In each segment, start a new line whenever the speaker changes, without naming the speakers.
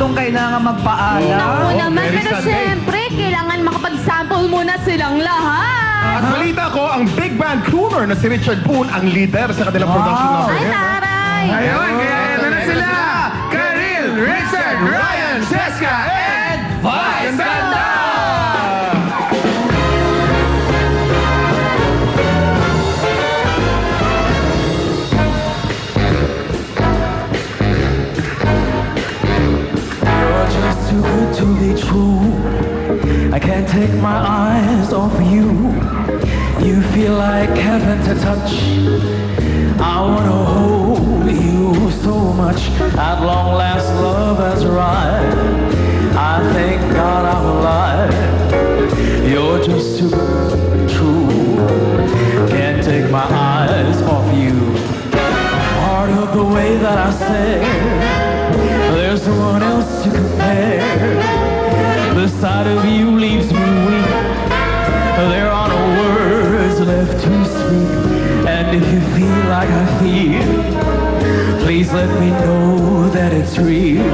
siguradong kailangan magpaalam.
Naku naman,
very
pero
sad day.
syempre, kailangan makapag-sample muna silang lahat.
At balita ko, ang big band crooner na si Richard Poon ang leader sa kanilang production number.
Ay, taray!
Ayun, kaya ito na sila. Karil, Richard, Ryan, Jessica, and Vice Ganda!
You're just too good to be true. I can't take my eyes off you. You feel like heaven to touch. I wanna hold you so much. At long last, love has arrived. I thank God I'm alive. You're just too good to be true. Can't take my eyes off you. Part of the way that I say. There's no one else to compare. The sight of you leaves me weak. There are no words left to speak. And if you feel like I feel, please let me know that it's real.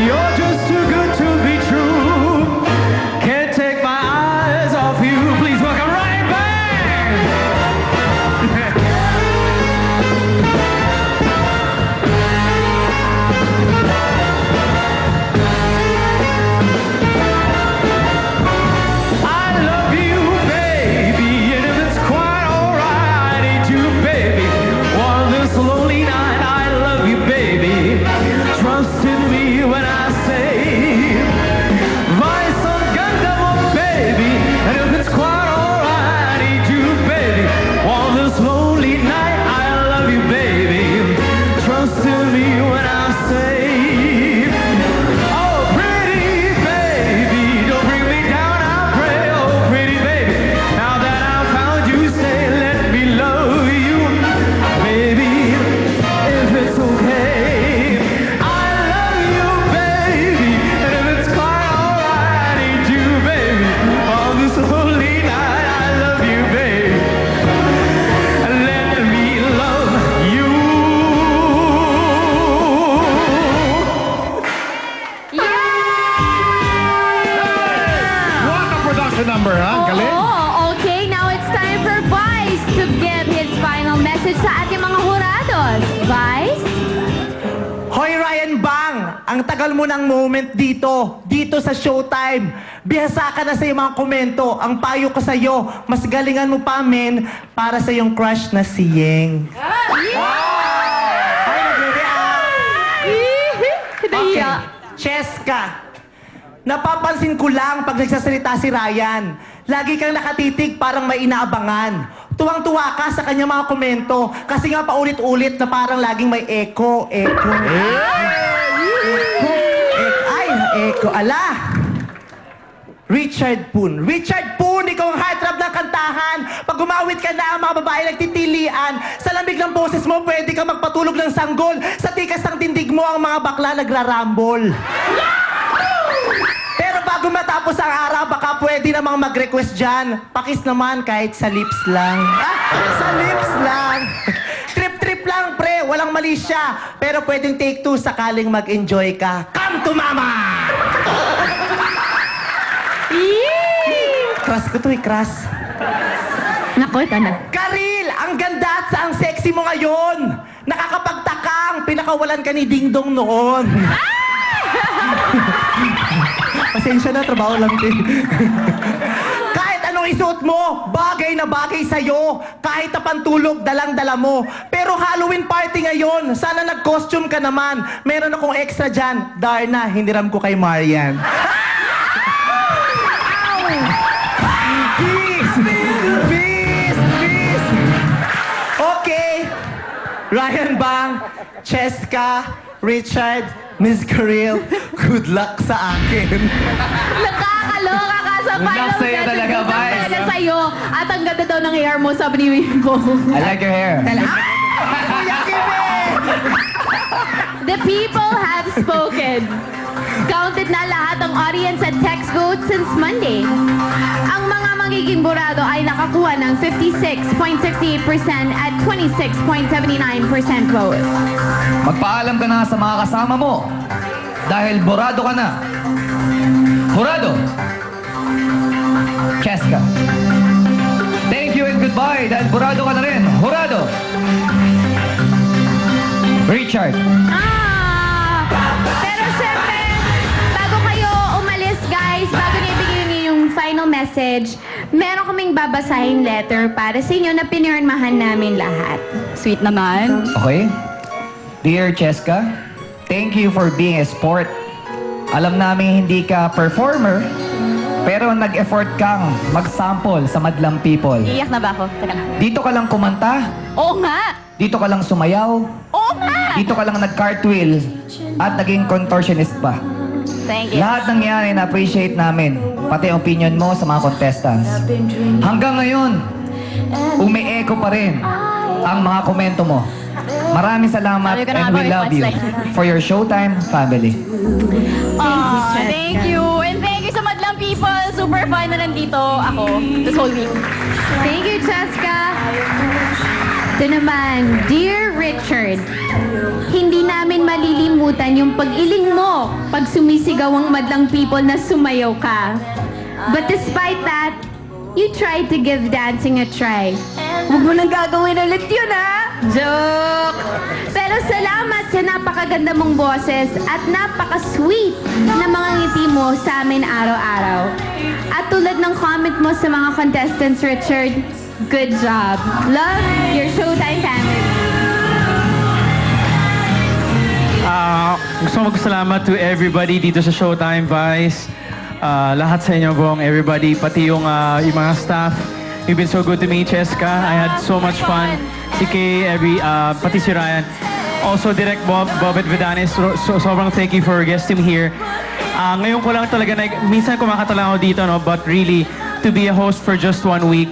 You're just too good to be true. Can't take my eyes off you. Please welcome Ryan Bang! I love you, baby, and if it's quite alright, I need you, baby. On this lonely night, I love you, baby. Trust in me when I say, Vice ang ganda mo, baby, and if it's quite alright, I need you, baby. On this lonely night, I love you, baby. Trust in me when I say. Oh, pretty baby, don't bring me down, I pray. Oh, pretty baby, now that I found you, say, let me love you, baby, if it's okay. I love you, baby, and if it's quite alright, I need you, baby. On this holy night, I love you, baby. Let me love you.
What a production number, ha? Ang galing.
Oo, okay, now it's time for Vice to give his final message sa ating mga hurados. Vice?
Hoy Ryan Bang, ang tagal mo ng moment dito sa Showtime. Bihasa ka na sa iyong mga komento. Ang payo ko sa iyo, mas galingan mo pa men para sa iyong crush na si Yeng. Ay, nagre-react.
Nahiya.
Cheska, napapansin ko lang pag nagsasalita si Ryan. Lagi kang nakatitig parang may inaabangan. Tuwang-tuwa ka sa kanyang mga komento kasi nga paulit-ulit na parang laging may echo. Ay, echo. Ala! Richard Poon, ikaw ang heartthrob ng kantahan. Pag gumawit ka na, ang mga babae nagtitilian. Sa lamig ng boses mo, pwede ka magpatulog ng sanggol. Sa tikas ng tindig mo, ang mga bakla nagrarambol. Pero bago matapos ang araw, baka pwede namang mag-request dyan. Pakis naman kahit sa lips lang. Sa lips lang. Trip-trip lang, pre. Walang mali siya. Pero pwedeng take two sakaling mag-enjoy ka. Come to mama! Crush ko to crush.
Naku, ito na.
Karil, ang ganda at ang sexy mo ngayon. Nakakapagtakang pinakawalan ka ni Ding Dong noon. Pasensya na, trabaho lang din. Kahit anong isuot mo, bagay na bagay sa'yo. Kahit na pantulog, dalang-dala mo. Pero Halloween party ngayon, sana nag-costume ka naman. Meron akong extra dyan. Darna, hiniram ko kay Marian. Peace! Okay. Ryan Bang, Cheska, Richard, Miss Karil, good luck sa akin.
Nakakaloka ka sa
Good luck
final
sa'yo
message.
talaga,
Good luck
Vice.
talaga sa'yo. At ang ganda daw ng hair mo, sabi ni Wimbo.
I like your hair.
Kuya Kimi!
The people have spoken. Counted na lahat ang audience at text votes since Monday. Ang mga magiging burado ay nakakuha ng 56.68% at 26.79% vote.
Magpaalam ka na sa mga kasama mo. dahil borado ka na. Jurado. Cheska. Thank you and goodbye dahil borado ka na rin. Jurado. Richard.
Pero syempre, bago kayo umalis, guys, bago niyo ibigay niyo yung final message, meron kaming babasahin letter para sa inyo na pinirmahan namin lahat.
Sweet naman.
Okay? Dear Cheska, thank you for being a sport. Alam namin hindi ka performer, pero nag-effort kang mag-sample sa madlang people.
Iiyak na ba ako? Teka lang.
Dito ka lang kumanta,
Oo nga!
dito ka lang sumayaw,
Oo nga!
dito ka lang nag-cartwheel, at naging contortionist pa.
Thank you.
Lahat ng yan ay na-appreciate namin, pati opinion mo sa mga contestants. Hanggang ngayon, umi-echo pa rin ang mga komento mo. Maraming salamat
Sabi ko na
and
nga
we
ba,
love you
punchline.
for your Showtime family.
Thank you. And thank you sa madlang people. Super fun na nandito ako this whole week.
Thank you, Cheska. Ito naman, Dear Richard, hindi namin malilimutan yung pag-iling mo pag sumisigaw ang madlang people na sumayaw ka. But despite that, you tried to give dancing a try. Huwag mo nang gagawin ulit yun, ha? Joke! Pero salamat sa napakaganda mong boses at napaka-sweet na mga ngiti mo sa amin araw-araw. At tulad ng comment mo sa mga contestants, Richard, good job. Love, your Showtime family.
Gusto magpasalamat to everybody dito sa Showtime Vice. Lahat sa inyo buong everybody, pati yung mga staff. You've been so good to me, Cheska. I had so much fun. Si Kay, pati si Ryan. Also, Direct Bobet Vidanes, sobrang thank you for guesting me here. Ngayon ko lang talaga, minsan kumakanta lang ako dito, no? But really, to be a host for just 1 week,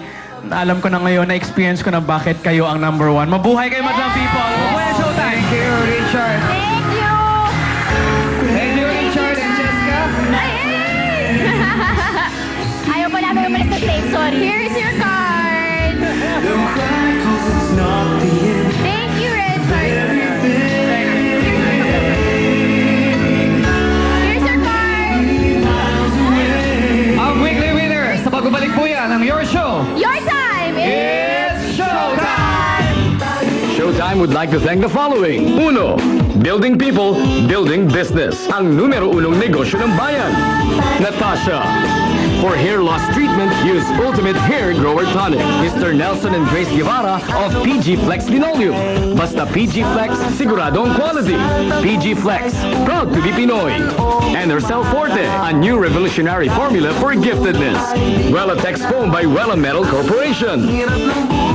alam ko na ngayon, na-experience ko na bakit kayo ang number 1. Mabuhay kayo, madlang people! Mabuhay ang Showtime!
Thank you, Richard.
Thank you!
Thank you, Richard and Cheska.
Ayaw ko namin umalis sa stage, sorry.
Here's your card. Thank you, Richard. Here's your card.
Ang weekly winner sa pagbabalik po yan ng Your Show.
Your time is
It's Showtime!
Showtime would like to thank the following. 1. Building people, building business. Ang numero 1 negosyo ng bayan. Natasha. For hair loss treatment, use Ultimate Hair Grower Tonic. Mr. Nelson and Grace Guevara of PG Flex Linoleum. Basta PG Flex, sigurado ang quality. PG Flex, proud to be Pinoy. And Hercel Forte, a new revolutionary formula for giftedness. Wellatex Foam by Wella Metal Corporation.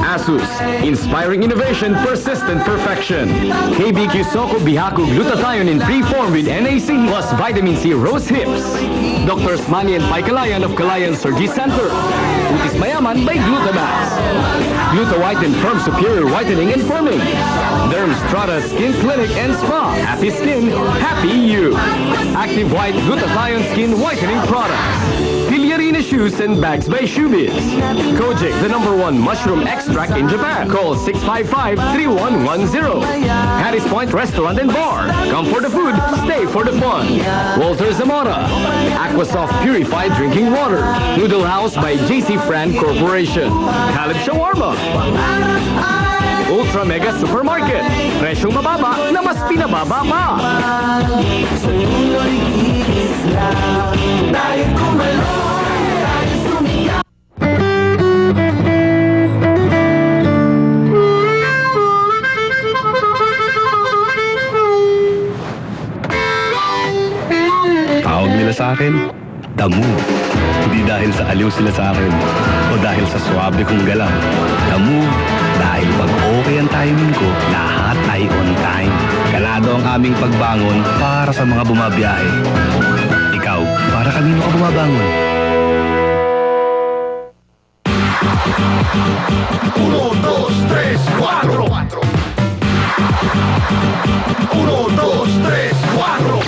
Asus, inspiring innovation, persistent perfection. KBQ Soko Bihaku Glutathione in pre-form with NAC plus vitamin C Rose Hips. Dr. Smani and Pai Kalayan of Kalayan Surgery Center. Utis Mayaman by Glutamax. Gluta White and Firm Superior Whitening and Firming. Derm Strata Skin Clinic and Spa. Happy skin, happy you. Active White Glutathione Skin Whitening Products. Pillarina Shoes and Bags by Shoebiz. Kojic, the #1 mushroom extract in Japan. Call 655-3110. Harris Point Restaurant and Bar. Come for the food, stay for the fun. Walter Zamora. Aquasoft Purified Drinking Water. Noodle House by JC Fran Corporation. Caleb Shawarma. Ultra Mega Supermarket. Presyong mababa na mas pinababa pa.
Tawag nila sa akin, The Move. Hindi dahil sa aliw sila sa akin o dahil sa swabe kong galaw. The Move dahil pag okay ang timing ko, lahat ay on time. Kalado ang aming pagbangon para sa mga bumabiyahe. Ikaw, para kanino ka bumabangon?
1, 2, 3, 4. 1, 2, 3, 4.